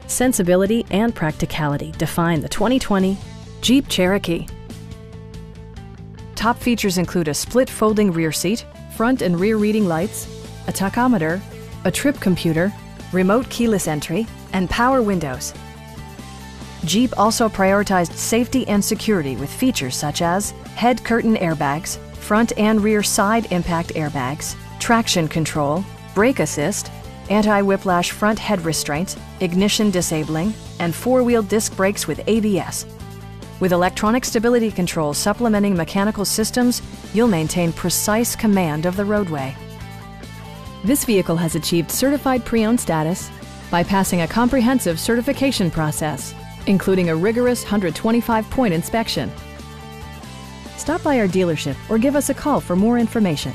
Sensibility and practicality define the 2020 Jeep Cherokee. Top features include a split folding rear seat, front and rear reading lights, a tachometer, a trip computer, remote keyless entry, and power windows. Jeep also prioritized safety and security with features such as head curtain airbags, front and rear side impact airbags, traction control, brake assist, anti-whiplash front head restraints, ignition disabling, and four-wheel disc brakes with ABS. With electronic stability control supplementing mechanical systems, you'll maintain precise command of the roadway. This vehicle has achieved certified pre-owned status by passing a comprehensive certification process, including a rigorous 125-point inspection. Stop by our dealership or give us a call for more information.